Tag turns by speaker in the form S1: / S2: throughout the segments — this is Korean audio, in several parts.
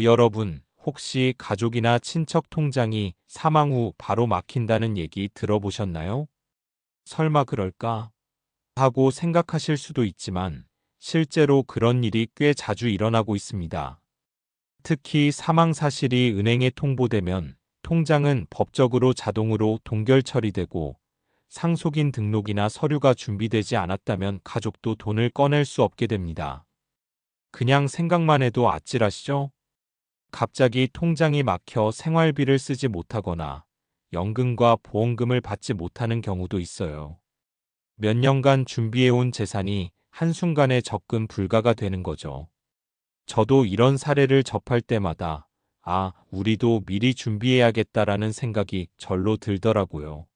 S1: 여러분, 혹시 가족이나 친척 통장이 사망 후 바로 막힌다는 얘기 들어보셨나요? 설마 그럴까? 하고 생각하실 수도 있지만 실제로 그런 일이 꽤 자주 일어나고 있습니다. 특히 사망 사실이 은행에 통보되면 통장은 법적으로 자동으로 동결 처리되고 상속인 등록이나 서류가 준비되지 않았다면 가족도 돈을 꺼낼 수 없게 됩니다. 그냥 생각만 해도 아찔하시죠? 갑자기 통장이 막혀 생활비를 쓰지 못하거나 연금과 보험금을 받지 못하는 경우도 있어요. 몇 년간 준비해온 재산이 한순간에 접근 불가가 되는 거죠. 저도 이런 사례를 접할 때마다 우리도 미리 준비해야겠다라는 생각이 절로 들더라고요.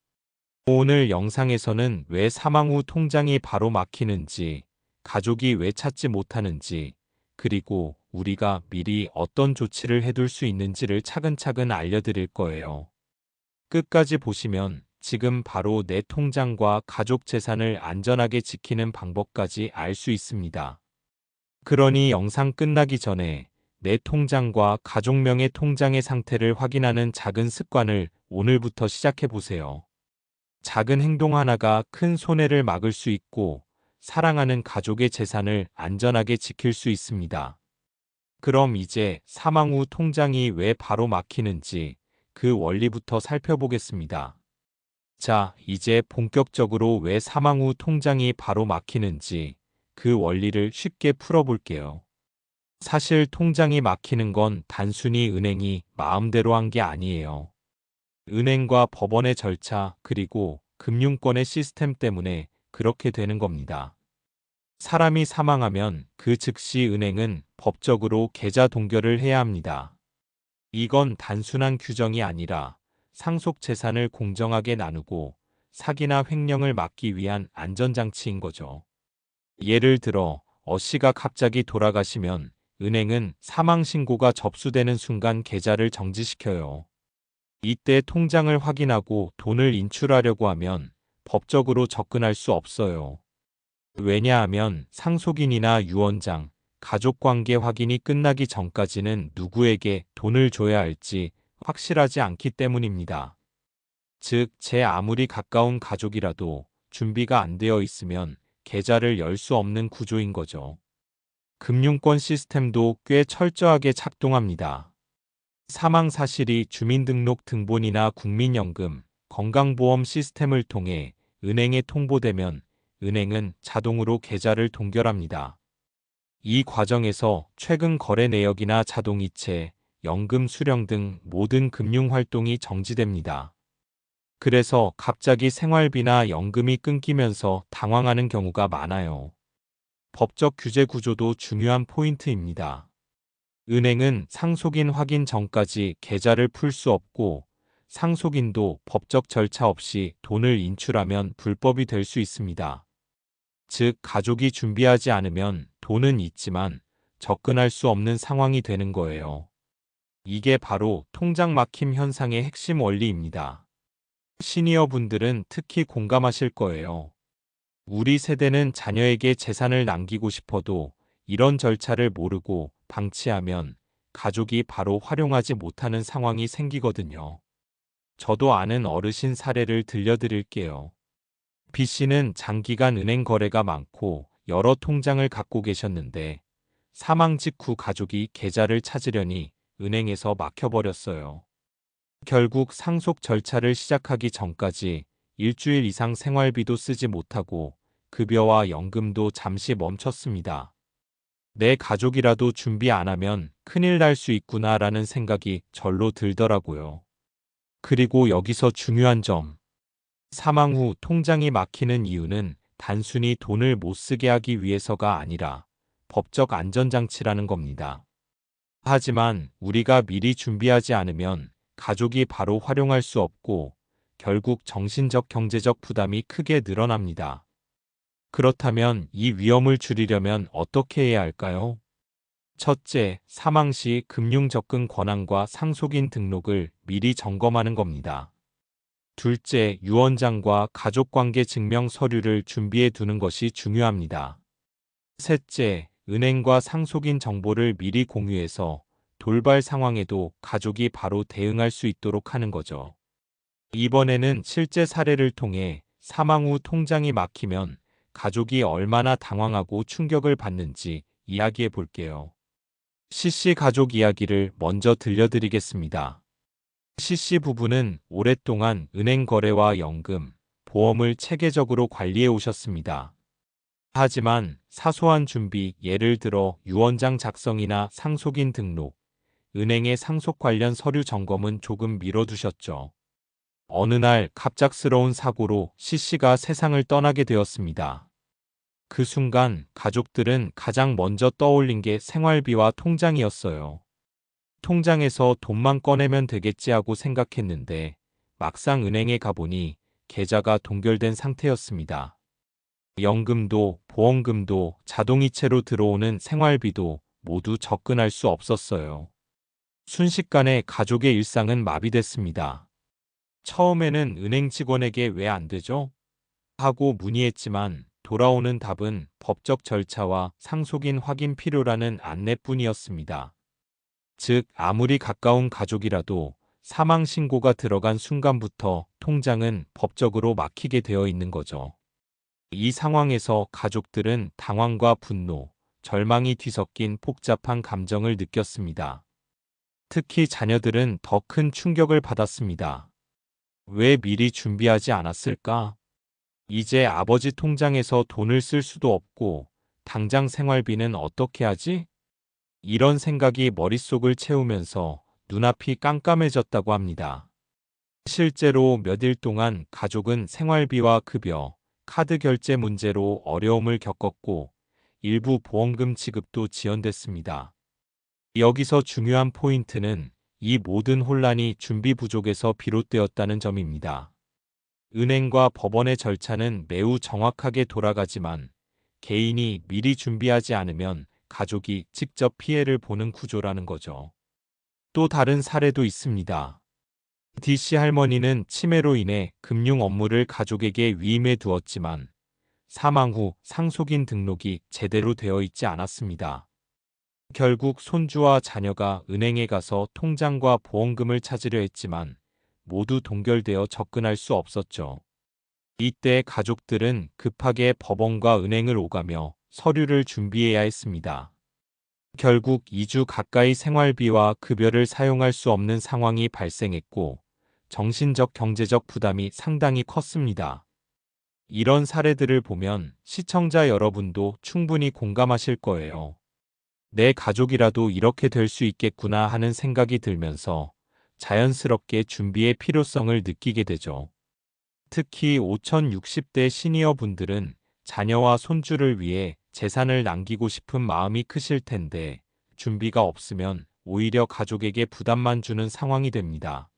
S1: 오늘 영상에서는 왜 사망 후 통장이 바로 막히는지, 가족이 왜 찾지 못하는지, 그리고 우리가 미리 어떤 조치를 해둘 수 있는지를 차근차근 알려드릴 거예요. 끝까지 보시면 지금 바로 내 통장과 가족 재산을 안전하게 지키는 방법까지 알 수 있습니다. 그러니 영상 끝나기 전에 내 통장과 가족명의 통장의 상태를 확인하는 작은 습관을 오늘부터 시작해 보세요. 작은 행동 하나가 큰 손해를 막을 수 있고 사랑하는 가족의 재산을 안전하게 지킬 수 있습니다. 그럼 이제 사망 후 통장이 왜 바로 막히는지 그 원리부터 살펴보겠습니다. 자, 이제 본격적으로 왜 사망 후 통장이 바로 막히는지 그 원리를 쉽게 풀어볼게요. 사실 통장이 막히는 건 단순히 은행이 마음대로 한 게 아니에요. 은행과 법원의 절차 그리고 금융권의 시스템 때문에 그렇게 되는 겁니다. 사람이 사망하면 그 즉시 은행은 법적으로 계좌 동결을 해야 합니다. 이건 단순한 규정이 아니라 상속 재산을 공정하게 나누고 사기나 횡령을 막기 위한 안전장치인 거죠. 예를 들어 씨가 갑자기 돌아가시면 은행은 사망 신고가 접수되는 순간 계좌를 정지시켜요. 이때 통장을 확인하고 돈을 인출하려고 하면 법적으로 접근할 수 없어요. 왜냐하면 상속인이나 유언장, 가족관계 확인이 끝나기 전까지는 누구에게 돈을 줘야 할지 확실하지 않기 때문입니다. 즉, 제 아무리 가까운 가족이라도 준비가 안 되어 있으면 계좌를 열 수 없는 구조인 거죠. 금융권 시스템도 꽤 철저하게 작동합니다. 사망 사실이 주민등록 등본이나 국민연금, 건강보험 시스템을 통해 은행에 통보되면 은행은 자동으로 계좌를 동결합니다. 이 과정에서 최근 거래 내역이나 자동이체, 연금 수령 등 모든 금융활동이 정지됩니다. 그래서 갑자기 생활비나 연금이 끊기면서 당황하는 경우가 많아요. 법적 규제 구조도 중요한 포인트입니다. 은행은 상속인 확인 전까지 계좌를 풀 수 없고 상속인도 법적 절차 없이 돈을 인출하면 불법이 될 수 있습니다. 즉, 가족이 준비하지 않으면 돈은 있지만 접근할 수 없는 상황이 되는 거예요. 이게 바로 통장 막힘 현상의 핵심 원리입니다. 시니어분들은 특히 공감하실 거예요. 우리 세대는 자녀에게 재산을 남기고 싶어도 이런 절차를 모르고 방치하면 가족이 바로 활용하지 못하는 상황이 생기거든요. 저도 아는 어르신 사례를 들려드릴게요. B 씨는 장기간 은행 거래가 많고 여러 통장을 갖고 계셨는데 사망 직후 가족이 계좌를 찾으려니 은행에서 막혀버렸어요. 결국 상속 절차를 시작하기 전까지 일주일 이상 생활비도 쓰지 못하고 급여와 연금도 잠시 멈췄습니다. 내 가족이라도 준비 안 하면 큰일 날 수 있구나라는 생각이 절로 들더라고요. 그리고 여기서 중요한 점. 사망 후 통장이 막히는 이유는 단순히 돈을 못 쓰게 하기 위해서가 아니라 법적 안전장치라는 겁니다. 하지만 우리가 미리 준비하지 않으면 가족이 바로 활용할 수 없고 결국 정신적 경제적 부담이 크게 늘어납니다. 그렇다면 이 위험을 줄이려면 어떻게 해야 할까요? 첫째, 사망 시 금융 접근 권한과 상속인 등록을 미리 점검하는 겁니다. 둘째, 유언장과 가족관계 증명 서류를 준비해 두는 것이 중요합니다. 셋째, 은행과 상속인 정보를 미리 공유해서 돌발 상황에도 가족이 바로 대응할 수 있도록 하는 거죠. 이번에는 실제 사례를 통해 사망 후 통장이 막히면 가족이 얼마나 당황하고 충격을 받는지 이야기해 볼게요. C씨 가족 이야기를 먼저 들려드리겠습니다. C씨 부부는 오랫동안 은행 거래와 연금, 보험을 체계적으로 관리해 오셨습니다. 하지만 사소한 준비, 예를 들어 유언장 작성이나 상속인 등록, 은행의 상속 관련 서류 점검은 조금 미뤄두셨죠. 어느 날 갑작스러운 사고로 C씨가 세상을 떠나게 되었습니다. 그 순간 가족들은 가장 먼저 떠올린 게 생활비와 통장이었어요. 통장에서 돈만 꺼내면 되겠지 하고 생각했는데 막상 은행에 가보니 계좌가 동결된 상태였습니다. 연금도 보험금도 자동이체로 들어오는 생활비도 모두 접근할 수 없었어요. 순식간에 가족의 일상은 마비됐습니다. 처음에는 은행 직원에게 왜 안 되죠? 하고 문의했지만 돌아오는 답은 법적 절차와 상속인 확인 필요라는 안내뿐이었습니다. 즉, 아무리 가까운 가족이라도 사망 신고가 들어간 순간부터 통장은 법적으로 막히게 되어 있는 거죠. 이 상황에서 가족들은 당황과 분노, 절망이 뒤섞인 복잡한 감정을 느꼈습니다. 특히 자녀들은 더 큰 충격을 받았습니다. 왜 미리 준비하지 않았을까? 이제 아버지 통장에서 돈을 쓸 수도 없고 당장 생활비는 어떻게 하지? 이런 생각이 머릿속을 채우면서 눈앞이 깜깜해졌다고 합니다. 실제로 몇 일 동안 가족은 생활비와 급여, 카드 결제 문제로 어려움을 겪었고 일부 보험금 지급도 지연됐습니다. 여기서 중요한 포인트는 이 모든 혼란이 준비 부족에서 비롯되었다는 점입니다. 은행과 법원의 절차는 매우 정확하게 돌아가지만 개인이 미리 준비하지 않으면 가족이 직접 피해를 보는 구조라는 거죠. 또 다른 사례도 있습니다. D씨 할머니는 치매로 인해 금융 업무를 가족에게 위임해 두었지만 사망 후 상속인 등록이 제대로 되어 있지 않았습니다. 결국 손주와 자녀가 은행에 가서 통장과 보험금을 찾으려 했지만 모두 동결되어 접근할 수 없었죠. 이때 가족들은 급하게 법원과 은행을 오가며 서류를 준비해야 했습니다. 결국 2주 가까이 생활비와 급여를 사용할 수 없는 상황이 발생했고 정신적 경제적 부담이 상당히 컸습니다. 이런 사례들을 보면 시청자 여러분도 충분히 공감하실 거예요. 내 가족이라도 이렇게 될 수 있겠구나 하는 생각이 들면서 자연스럽게 준비의 필요성을 느끼게 되죠. 특히 5060대 시니어 분들은 자녀와 손주를 위해 재산을 남기고 싶은 마음이 크실 텐데 준비가 없으면 오히려 가족에게 부담만 주는 상황이 됩니다.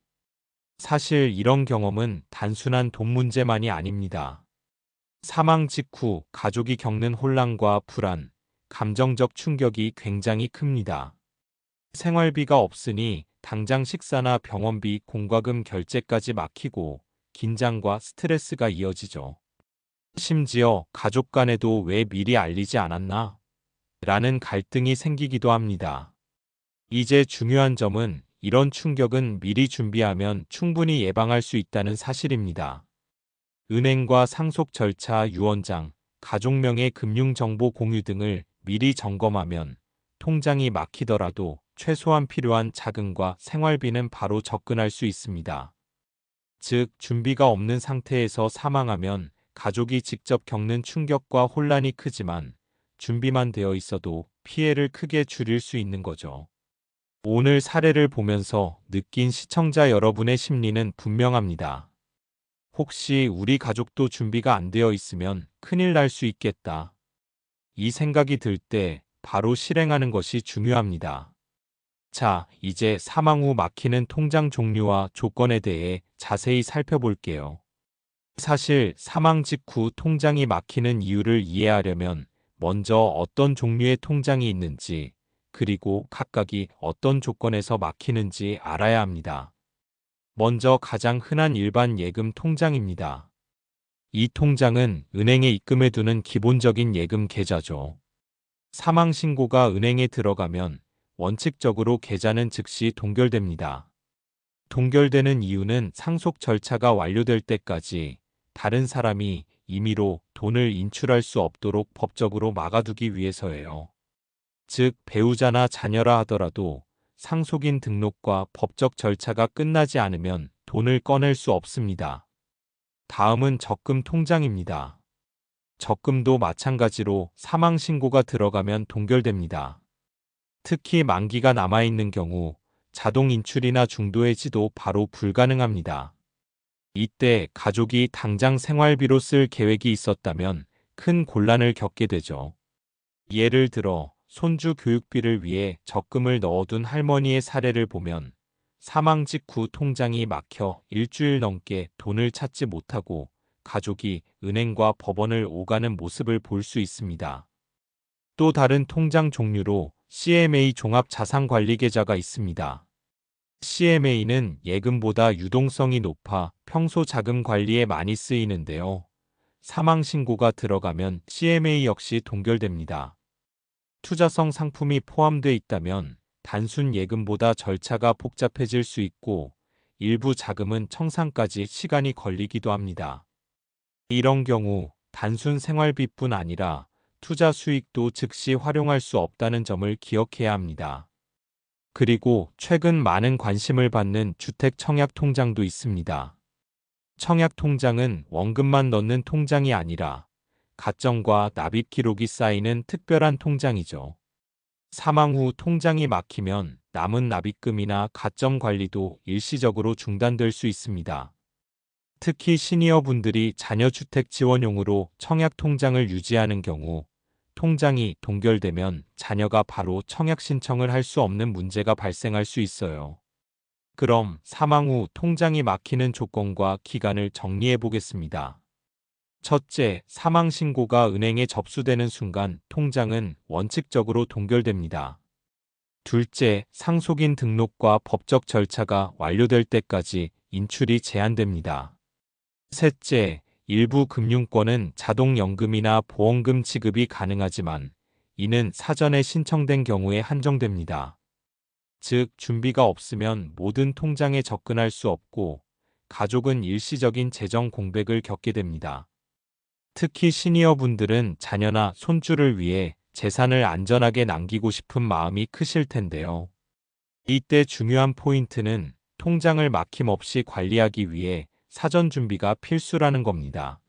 S1: 사실 이런 경험은 단순한 돈 문제만이 아닙니다. 사망 직후 가족이 겪는 혼란과 불안, 감정적 충격이 굉장히 큽니다. 생활비가 없으니 당장 식사나 병원비, 공과금 결제까지 막히고 긴장과 스트레스가 이어지죠. 심지어 가족 간에도 왜 미리 알리지 않았나? 라는 갈등이 생기기도 합니다. 이제 중요한 점은 이런 충격은 미리 준비하면 충분히 예방할 수 있다는 사실입니다. 은행과 상속 절차, 유언장, 가족명의 금융정보 공유 등을 미리 점검하면 통장이 막히더라도 최소한 필요한 자금과 생활비는 바로 접근할 수 있습니다. 즉, 준비가 없는 상태에서 사망하면 가족이 직접 겪는 충격과 혼란이 크지만 준비만 되어 있어도 피해를 크게 줄일 수 있는 거죠. 오늘 사례를 보면서 느낀 시청자 여러분의 심리는 분명합니다. 혹시 우리 가족도 준비가 안 되어 있으면 큰일 날 수 있겠다. 이 생각이 들 때 바로 실행하는 것이 중요합니다. 자, 이제 사망 후 막히는 통장 종류와 조건에 대해 자세히 살펴볼게요. 사실 사망 직후 통장이 막히는 이유를 이해하려면 먼저 어떤 종류의 통장이 있는지, 그리고 각각이 어떤 조건에서 막히는지 알아야 합니다. 먼저 가장 흔한 일반 예금 통장입니다. 이 통장은 은행에 입금해두는 기본적인 예금 계좌죠. 사망 신고가 은행에 들어가면 원칙적으로 계좌는 즉시 동결됩니다. 동결되는 이유는 상속 절차가 완료될 때까지 다른 사람이 임의로 돈을 인출할 수 없도록 법적으로 막아두기 위해서예요. 즉, 배우자나 자녀라 하더라도 상속인 등록과 법적 절차가 끝나지 않으면 돈을 꺼낼 수 없습니다. 다음은 적금 통장입니다. 적금도 마찬가지로 사망 신고가 들어가면 동결됩니다. 특히 만기가 남아있는 경우 자동 인출이나 중도해지도 바로 불가능합니다. 이때 가족이 당장 생활비로 쓸 계획이 있었다면 큰 곤란을 겪게 되죠. 예를 들어 손주 교육비를 위해 적금을 넣어둔 할머니의 사례를 보면 사망 직후 통장이 막혀 일주일 넘게 돈을 찾지 못하고 가족이 은행과 법원을 오가는 모습을 볼 수 있습니다. 또 다른 통장 종류로 CMA 종합자산관리계좌가 있습니다. CMA는 예금보다 유동성이 높아 평소 자금 관리에 많이 쓰이는데요. 사망 신고가 들어가면 CMA 역시 동결됩니다. 투자성 상품이 포함되어 있다면 단순 예금보다 절차가 복잡해질 수 있고 일부 자금은 청산까지 시간이 걸리기도 합니다. 이런 경우 단순 생활비뿐 아니라 투자 수익도 즉시 활용할 수 없다는 점을 기억해야 합니다. 그리고 최근 많은 관심을 받는 주택 청약 통장도 있습니다. 청약 통장은 원금만 넣는 통장이 아니라 가점과 납입 기록이 쌓이는 특별한 통장이죠. 사망 후 통장이 막히면 남은 납입금이나 가점 관리도 일시적으로 중단될 수 있습니다. 특히 시니어분들이 자녀주택 지원용으로 청약 통장을 유지하는 경우 통장이 동결되면 자녀가 바로 청약 신청을 할 수 없는 문제가 발생할 수 있어요. 그럼 사망 후 통장이 막히는 조건과 기간을 정리해 보겠습니다. 첫째, 사망 신고가 은행에 접수되는 순간 통장은 원칙적으로 동결됩니다. 둘째, 상속인 등록과 법적 절차가 완료될 때까지 인출이 제한됩니다. 셋째, 일부 금융권은 자동연금이나 보험금 지급이 가능하지만 이는 사전에 신청된 경우에 한정됩니다. 즉, 준비가 없으면 모든 통장에 접근할 수 없고 가족은 일시적인 재정 공백을 겪게 됩니다. 특히 시니어분들은 자녀나 손주를 위해 재산을 안전하게 남기고 싶은 마음이 크실 텐데요. 이때 중요한 포인트는 통장을 막힘없이 관리하기 위해 사전 준비가 필수라는 겁니다.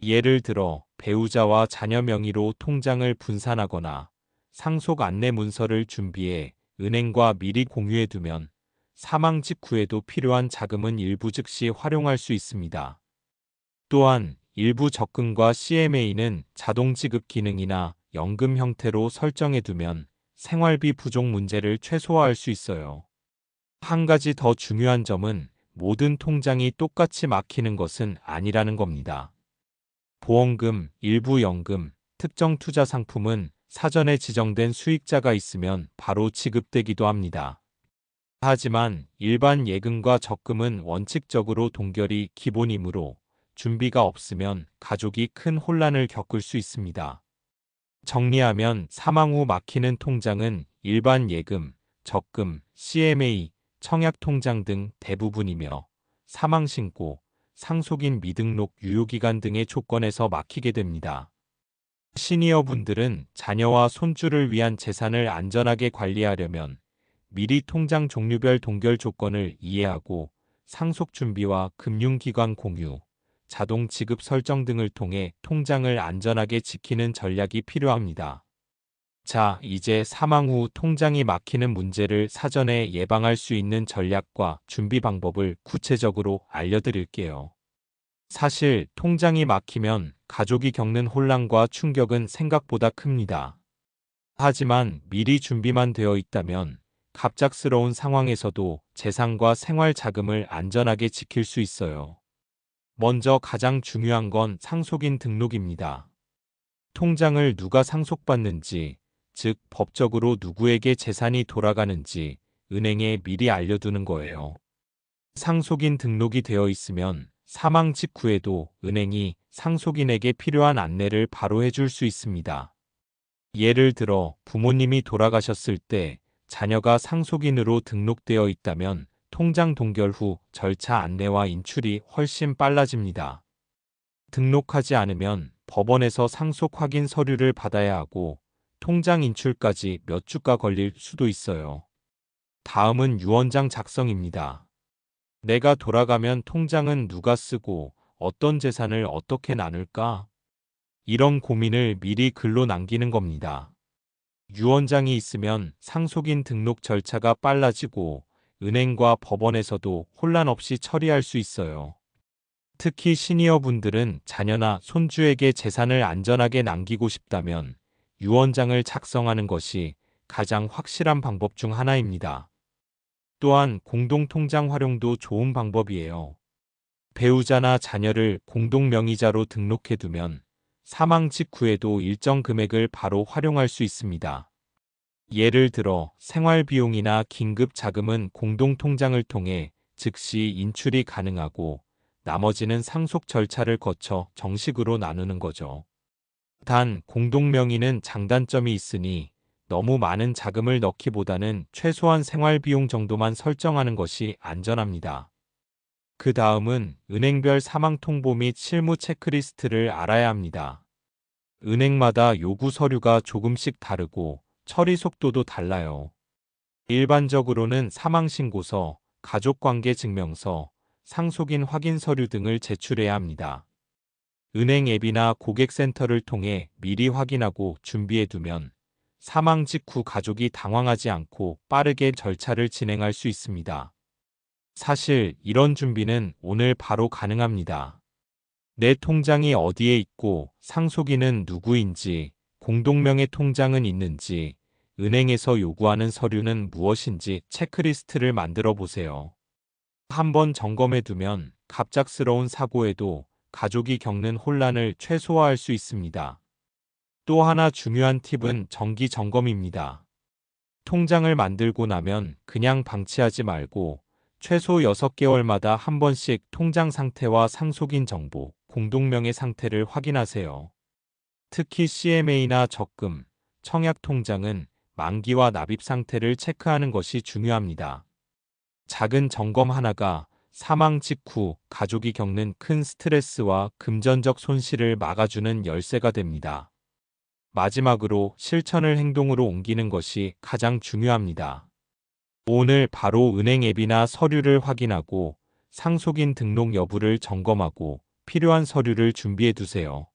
S1: 예를 들어 배우자와 자녀 명의로 통장을 분산하거나 상속 안내 문서를 준비해 은행과 미리 공유해 두면 사망 직후에도 필요한 자금은 일부 즉시 활용할 수 있습니다. 또한 일부 적금과 CMA는 자동 지급 기능이나 연금 형태로 설정해 두면 생활비 부족 문제를 최소화할 수 있어요. 한 가지 더 중요한 점은 모든 통장이 똑같이 막히는 것은 아니라는 겁니다. 보험금, 일부 연금, 특정 투자 상품은 사전에 지정된 수익자가 있으면 바로 지급되기도 합니다. 하지만 일반 예금과 적금은 원칙적으로 동결이 기본이므로 준비가 없으면 가족이 큰 혼란을 겪을 수 있습니다. 정리하면 사망 후 막히는 통장은 일반 예금, 적금, CMA, 청약통장 등 대부분이며 사망신고, 상속인 미등록 유효기간 등의 조건에서 막히게 됩니다. 시니어분들은 자녀와 손주를 위한 재산을 안전하게 관리하려면 미리 통장 종류별 동결 조건을 이해하고 상속 준비와 금융기관 공유, 자동 지급 설정 등을 통해 통장을 안전하게 지키는 전략이 필요합니다. 자, 이제 사망 후 통장이 막히는 문제를 사전에 예방할 수 있는 전략과 준비 방법을 구체적으로 알려드릴게요. 사실 통장이 막히면 가족이 겪는 혼란과 충격은 생각보다 큽니다. 하지만 미리 준비만 되어 있다면 갑작스러운 상황에서도 재산과 생활 자금을 안전하게 지킬 수 있어요. 먼저 가장 중요한 건 상속인 등록입니다. 통장을 누가 상속받는지, 즉 법적으로 누구에게 재산이 돌아가는지 은행에 미리 알려두는 거예요. 상속인 등록이 되어 있으면 사망 직후에도 은행이 상속인에게 필요한 안내를 바로 해줄 수 있습니다. 예를 들어 부모님이 돌아가셨을 때 자녀가 상속인으로 등록되어 있다면 통장 동결 후 절차 안내와 인출이 훨씬 빨라집니다. 등록하지 않으면 법원에서 상속 확인 서류를 받아야 하고 통장 인출까지 몇 주가 걸릴 수도 있어요. 다음은 유언장 작성입니다. 내가 돌아가면 통장은 누가 쓰고 어떤 재산을 어떻게 나눌까? 이런 고민을 미리 글로 남기는 겁니다. 유언장이 있으면 상속인 등록 절차가 빨라지고 은행과 법원에서도 혼란 없이 처리할 수 있어요. 특히 시니어분들은 자녀나 손주에게 재산을 안전하게 남기고 싶다면 유언장을 작성하는 것이 가장 확실한 방법 중 하나입니다. 또한 공동통장 활용도 좋은 방법이에요. 배우자나 자녀를 공동명의자로 등록해두면 사망 직후에도 일정 금액을 바로 활용할 수 있습니다. 예를 들어 생활비용이나 긴급 자금은 공동통장을 통해 즉시 인출이 가능하고 나머지는 상속 절차를 거쳐 정식으로 나누는 거죠. 단 공동명의는 장단점이 있으니 너무 많은 자금을 넣기보다는 최소한 생활비용 정도만 설정하는 것이 안전합니다. 그 다음은 은행별 사망통보 및 실무 체크리스트를 알아야 합니다. 은행마다 요구 서류가 조금씩 다르고 처리 속도도 달라요. 일반적으로는 사망신고서, 가족관계증명서, 상속인 확인 서류 등을 제출해야 합니다. 은행 앱이나 고객센터를 통해 미리 확인하고 준비해두면 사망 직후 가족이 당황하지 않고 빠르게 절차를 진행할 수 있습니다. 사실 이런 준비는 오늘 바로 가능합니다. 내 통장이 어디에 있고 상속인은 누구인지, 공동명의 통장은 있는지, 은행에서 요구하는 서류는 무엇인지 체크리스트를 만들어 보세요. 한번 점검해 두면 갑작스러운 사고에도 가족이 겪는 혼란을 최소화할 수 있습니다. 또 하나 중요한 팁은 정기 점검입니다. 통장을 만들고 나면 그냥 방치하지 말고 최소 6개월마다 한 번씩 통장 상태와 상속인 정보, 공동명의 상태를 확인하세요. 특히 CMA나 적금, 청약 통장은 만기와 납입 상태를 체크하는 것이 중요합니다. 작은 점검 하나가 사망 직후 가족이 겪는 큰 스트레스와 금전적 손실을 막아주는 열쇠가 됩니다. 마지막으로 실천을 행동으로 옮기는 것이 가장 중요합니다. 오늘 바로 은행 앱이나 서류를 확인하고 상속인 등록 여부를 점검하고 필요한 서류를 준비해 두세요.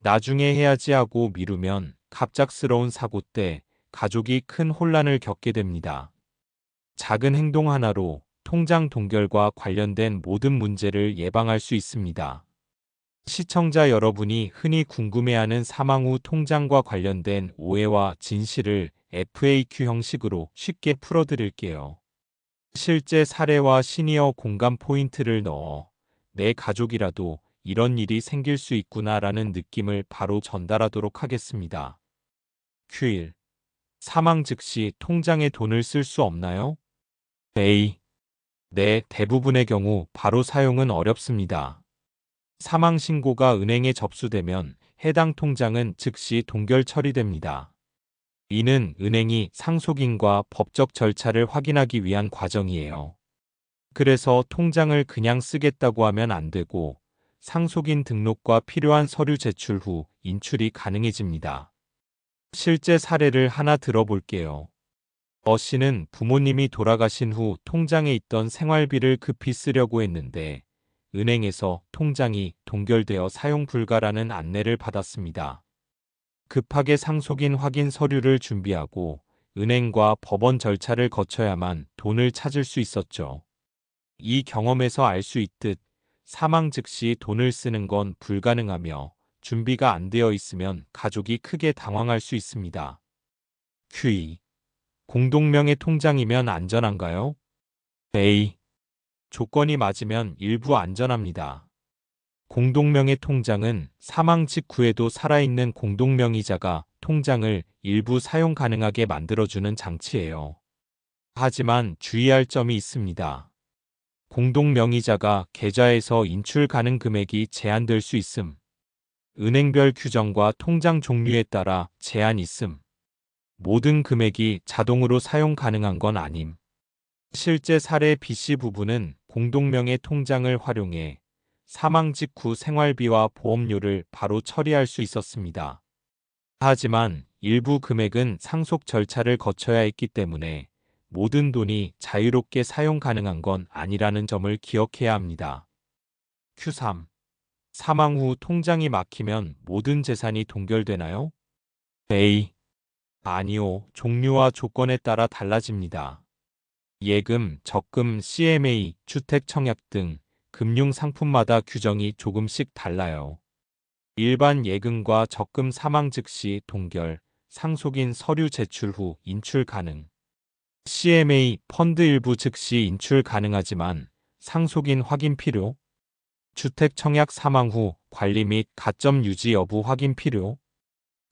S1: 나중에 해야지 하고 미루면 갑작스러운 사고 때 가족이 큰 혼란을 겪게 됩니다. 작은 행동 하나로 통장 동결과 관련된 모든 문제를 예방할 수 있습니다. 시청자 여러분이 흔히 궁금해하는 사망 후 통장과 관련된 오해와 진실을 FAQ 형식으로 쉽게 풀어드릴게요. 실제 사례와 시니어 공감 포인트를 넣어 내 가족이라도 이런 일이 생길 수 있구나라는 느낌을 바로 전달하도록 하겠습니다. Q1. 사망 즉시 통장에 돈을 쓸 수 없나요? A. 네, 대부분의 경우 바로 사용은 어렵습니다. 사망 신고가 은행에 접수되면 해당 통장은 즉시 동결 처리됩니다. 이는 은행이 상속인과 법적 절차를 확인하기 위한 과정이에요. 그래서 통장을 그냥 쓰겠다고 하면 안 되고 상속인 등록과 필요한 서류 제출 후 인출이 가능해집니다. 실제 사례를 하나 들어볼게요. 씨는 부모님이 돌아가신 후 통장에 있던 생활비를 급히 쓰려고 했는데 은행에서 통장이 동결되어 사용 불가라는 안내를 받았습니다. 급하게 상속인 확인 서류를 준비하고 은행과 법원 절차를 거쳐야만 돈을 찾을 수 있었죠. 이 경험에서 알 수 있듯 사망 즉시 돈을 쓰는 건 불가능하며 준비가 안 되어 있으면 가족이 크게 당황할 수 있습니다. Q2. 공동명의 통장이면 안전한가요? A. 조건이 맞으면 일부 안전합니다. 공동명의 통장은 사망 직후에도 살아있는 공동명의자가 통장을 일부 사용 가능하게 만들어주는 장치예요. 하지만 주의할 점이 있습니다. 공동명의자가 계좌에서 인출 가능 금액이 제한될 수 있음. 은행별 규정과 통장 종류에 따라 제한 있음. 모든 금액이 자동으로 사용 가능한 건 아님. 실제 사례 B씨 부부는 공동명의 통장을 활용해 사망 직후 생활비와 보험료를 바로 처리할 수 있었습니다. 하지만 일부 금액은 상속 절차를 거쳐야 했기 때문에 모든 돈이 자유롭게 사용 가능한 건 아니라는 점을 기억해야 합니다. Q3. 사망 후 통장이 막히면 모든 재산이 동결되나요? A. 아니요. 종류와 조건에 따라 달라집니다. 예금, 적금, CMA, 주택 청약 등 금융 상품마다 규정이 조금씩 달라요. 일반 예금과 적금 사망 즉시 동결, 상속인 서류 제출 후 인출 가능. CMA, 펀드 일부 즉시 인출 가능하지만 상속인 확인 필요. 주택 청약 사망 후 관리 및 가점 유지 여부 확인 필요.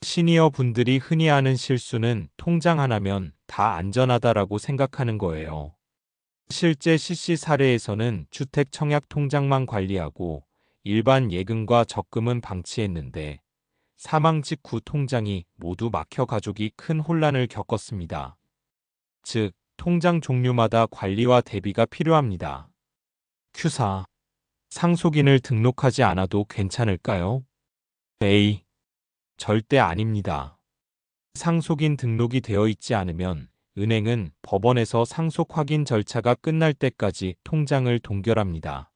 S1: 시니어 분들이 흔히 하는 실수는 통장 하나면 다 안전하다라고 생각하는 거예요. 실제 CC 사례에서는 주택 청약 통장만 관리하고 일반 예금과 적금은 방치했는데 사망 직후 통장이 모두 막혀 가족이 큰 혼란을 겪었습니다. 즉, 통장 종류마다 관리와 대비가 필요합니다. Q4. 상속인을 등록하지 않아도 괜찮을까요? A. 절대 아닙니다. 상속인 등록이 되어 있지 않으면 은행은 법원에서 상속 확인 절차가 끝날 때까지 통장을 동결합니다.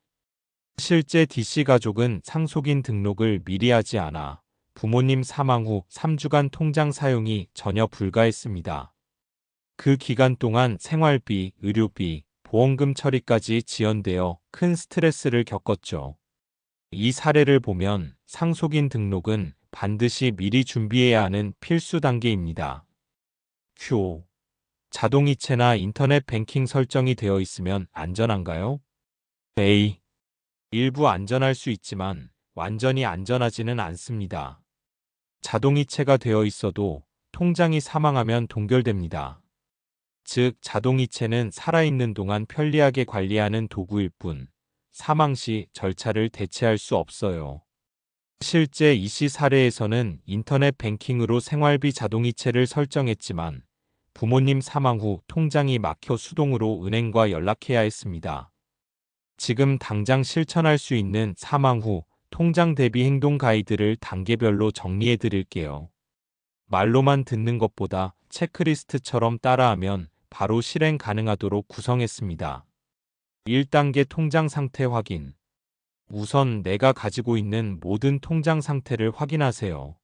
S1: 실제 D씨 가족은 상속인 등록을 미리 하지 않아 부모님 사망 후 3주간 통장 사용이 전혀 불가했습니다. 그 기간 동안 생활비, 의료비, 보험금 처리까지 지연되어 큰 스트레스를 겪었죠. 이 사례를 보면 상속인 등록은 반드시 미리 준비해야 하는 필수 단계입니다. Q5. 자동이체나 인터넷 뱅킹 설정이 되어 있으면 안전한가요? A. 일부 안전할 수 있지만 완전히 안전하지는 않습니다. 자동이체가 되어 있어도 통장이 사망하면 동결됩니다. 즉, 자동이체는 살아있는 동안 편리하게 관리하는 도구일 뿐 사망 시 절차를 대체할 수 없어요. 실제 이씨 사례에서는 인터넷 뱅킹으로 생활비 자동이체를 설정했지만 부모님 사망 후 통장이 막혀 수동으로 은행과 연락해야 했습니다. 지금 당장 실천할 수 있는 사망 후 통장 대비 행동 가이드를 단계별로 정리해 드릴게요. 말로만 듣는 것보다 체크리스트처럼 따라하면 바로 실행 가능하도록 구성했습니다. 1단계 통장 상태 확인. 우선 내가 가지고 있는 모든 통장 상태를 확인하세요.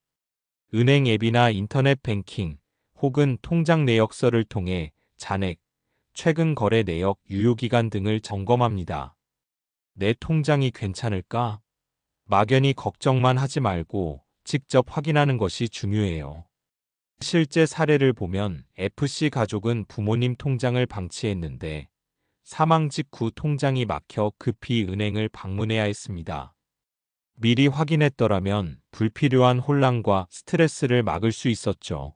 S1: 은행 앱이나 인터넷 뱅킹 혹은 통장 내역서를 통해 잔액, 최근 거래 내역, 유효기간 등을 점검합니다. 내 통장이 괜찮을까? 막연히 걱정만 하지 말고 직접 확인하는 것이 중요해요. 실제 사례를 보면 FC 가족은 부모님 통장을 방치했는데 사망 직후 통장이 막혀 급히 은행을 방문해야 했습니다. 미리 확인했더라면 불필요한 혼란과 스트레스를 막을 수 있었죠.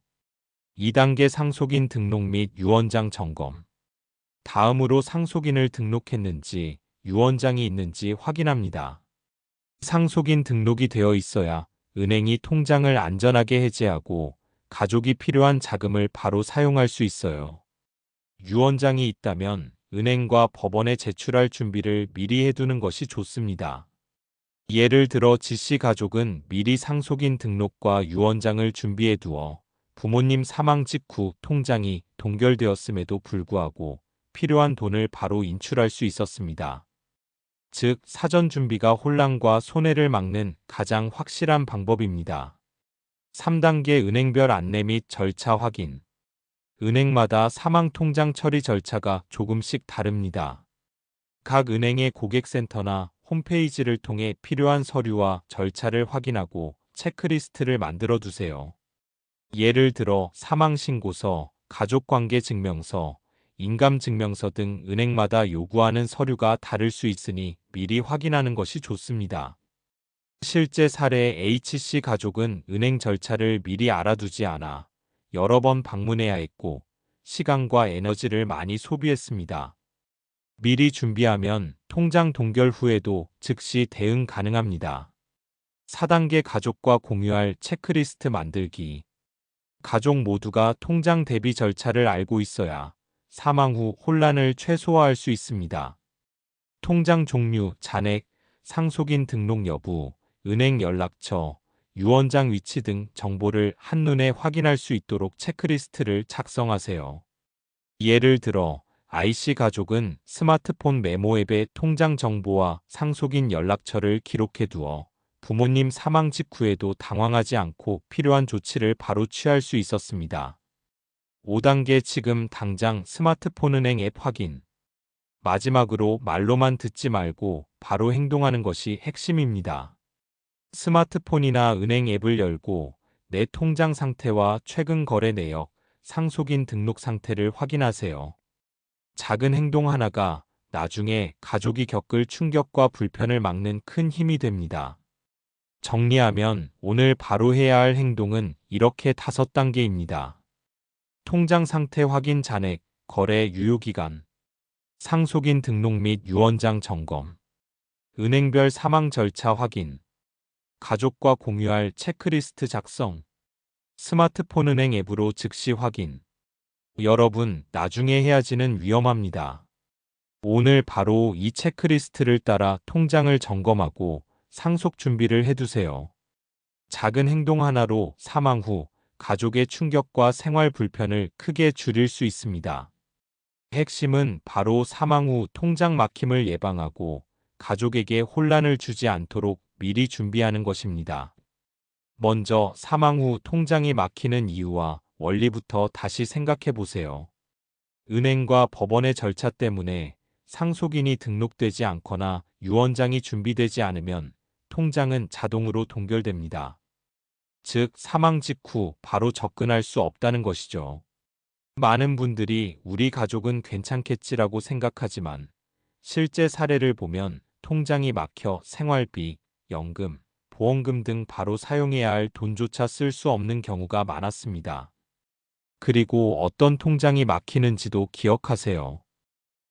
S1: 2단계 상속인 등록 및 유언장 점검. 다음으로 상속인을 등록했는지 유언장이 있는지 확인합니다. 상속인 등록이 되어 있어야 은행이 통장을 안전하게 해제하고 가족이 필요한 자금을 바로 사용할 수 있어요. 유언장이 있다면 은행과 법원에 제출할 준비를 미리 해두는 것이 좋습니다. 예를 들어 G씨 가족은 미리 상속인 등록과 유언장을 준비해 두어 부모님 사망 직후 통장이 동결되었음에도 불구하고 필요한 돈을 바로 인출할 수 있었습니다. 즉, 사전 준비가 혼란과 손해를 막는 가장 확실한 방법입니다. 3단계 은행별 안내 및 절차 확인. 은행마다 사망 통장 처리 절차가 조금씩 다릅니다. 각 은행의 고객센터나 홈페이지를 통해 필요한 서류와 절차를 확인하고 체크리스트를 만들어 두세요. 예를 들어 사망신고서, 가족관계증명서, 인감증명서 등 은행마다 요구하는 서류가 다를 수 있으니 미리 확인하는 것이 좋습니다. 실제 사례 H씨 가족은 은행 절차를 미리 알아두지 않아 여러 번 방문해야 했고 시간과 에너지를 많이 소비했습니다. 미리 준비하면 통장 동결 후에도 즉시 대응 가능합니다. 4단계 가족과 공유할 체크리스트 만들기. 가족 모두가 통장 대비 절차를 알고 있어야 사망 후 혼란을 최소화할 수 있습니다. 통장 종류, 잔액, 상속인 등록 여부, 은행 연락처, 유언장 위치 등 정보를 한눈에 확인할 수 있도록 체크리스트를 작성하세요. 예를 들어 IC 가족은 스마트폰 메모 앱에 통장 정보와 상속인 연락처를 기록해 두어 부모님 사망 직후에도 당황하지 않고 필요한 조치를 바로 취할 수 있었습니다. 5단계 지금 당장 스마트폰 은행 앱 확인. 마지막으로 말로만 듣지 말고 바로 행동하는 것이 핵심입니다. 스마트폰이나 은행 앱을 열고 내 통장 상태와 최근 거래 내역, 상속인 등록 상태를 확인하세요. 작은 행동 하나가 나중에 가족이 겪을 충격과 불편을 막는 큰 힘이 됩니다. 정리하면 오늘 바로 해야 할 행동은 이렇게 5단계입니다. 통장 상태 확인 잔액, 거래 유효기간, 상속인 등록 및 유언장 점검, 은행별 사망 절차 확인, 가족과 공유할 체크리스트 작성, 스마트폰 은행 앱으로 즉시 확인. 여러분, 나중에 해야지는 위험합니다. 오늘 바로 이 체크리스트를 따라 통장을 점검하고 상속 준비를 해두세요. 작은 행동 하나로 사망 후 가족의 충격과 생활 불편을 크게 줄일 수 있습니다. 핵심은 바로 사망 후 통장 막힘을 예방하고 가족에게 혼란을 주지 않도록 미리 준비하는 것입니다. 먼저 사망 후 통장이 막히는 이유와 원리부터 다시 생각해 보세요. 은행과 법원의 절차 때문에 상속인이 등록되지 않거나 유언장이 준비되지 않으면 통장은 자동으로 동결됩니다. 즉, 사망 직후 바로 접근할 수 없다는 것이죠. 많은 분들이 우리 가족은 괜찮겠지라고 생각하지만 실제 사례를 보면 통장이 막혀 생활비, 연금, 보험금 등 바로 사용해야 할 돈조차 쓸 수 없는 경우가 많았습니다. 그리고 어떤 통장이 막히는지도 기억하세요.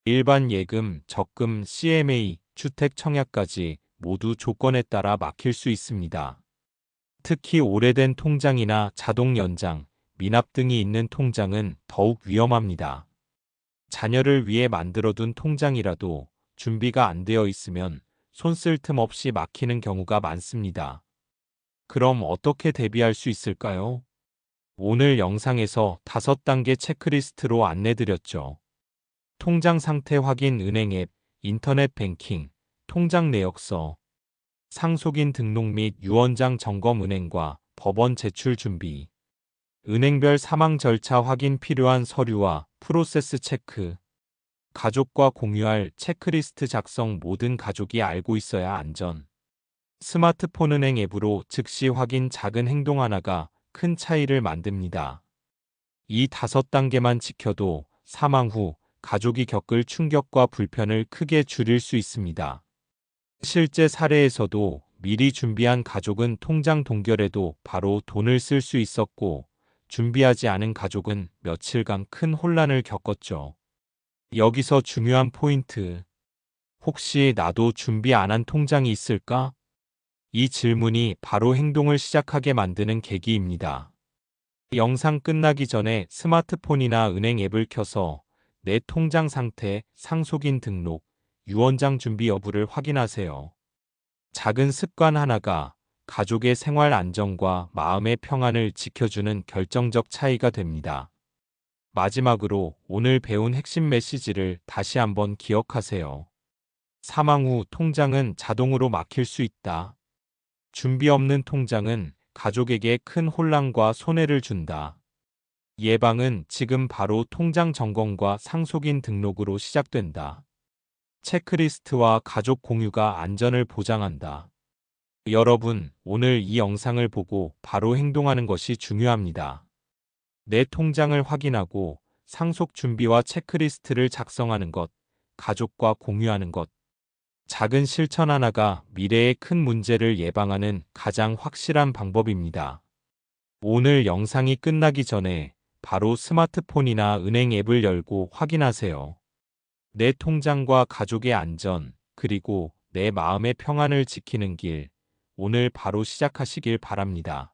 S1: 일반 예금, 적금, CMA, 주택 청약까지 모두 조건에 따라 막힐 수 있습니다. 특히 오래된 통장이나 자동 연장, 미납 등이 있는 통장은 더욱 위험합니다. 자녀를 위해 만들어둔 통장이라도 준비가 안 되어 있으면 손 쓸 틈 없이 막히는 경우가 많습니다. 그럼 어떻게 대비할 수 있을까요? 오늘 영상에서 5단계 체크리스트로 안내드렸죠. 통장 상태 확인 은행 앱, 인터넷 뱅킹, 통장 내역서, 상속인 등록 및 유언장 점검 은행과 법원 제출 준비, 은행별 사망 절차 확인 필요한 서류와 프로세스 체크, 가족과 공유할 체크리스트 작성 모든 가족이 알고 있어야 안전. 스마트폰 은행 앱으로 즉시 확인 작은 행동 하나가 큰 차이를 만듭니다. 이 5단계만 지켜도 사망 후 가족이 겪을 충격과 불편을 크게 줄일 수 있습니다. 실제 사례에서도 미리 준비한 가족은 통장 동결에도 바로 돈을 쓸 수 있었고 준비하지 않은 가족은 며칠간 큰 혼란을 겪었죠. 여기서 중요한 포인트. 혹시 나도 준비 안 한 통장이 있을까? 이 질문이 바로 행동을 시작하게 만드는 계기입니다. 영상 끝나기 전에 스마트폰이나 은행 앱을 켜서 내 통장 상태, 상속인 등록, 유언장 준비 여부를 확인하세요. 작은 습관 하나가 가족의 생활 안정과 마음의 평안을 지켜주는 결정적 차이가 됩니다. 마지막으로 오늘 배운 핵심 메시지를 다시 한번 기억하세요. 사망 후 통장은 자동으로 막힐 수 있다. 준비 없는 통장은 가족에게 큰 혼란과 손해를 준다. 예방은 지금 바로 통장 점검과 상속인 등록으로 시작된다. 체크리스트와 가족 공유가 안전을 보장한다. 여러분, 오늘 이 영상을 보고 바로 행동하는 것이 중요합니다. 내 통장을 확인하고 상속 준비와 체크리스트를 작성하는 것, 가족과 공유하는 것. 작은 실천 하나가 미래의 큰 문제를 예방하는 가장 확실한 방법입니다. 오늘 영상이 끝나기 전에 바로 스마트폰이나 은행 앱을 열고 확인하세요. 내 통장과 가족의 안전, 그리고 내 마음의 평안을 지키는 길, 오늘 바로 시작하시길 바랍니다.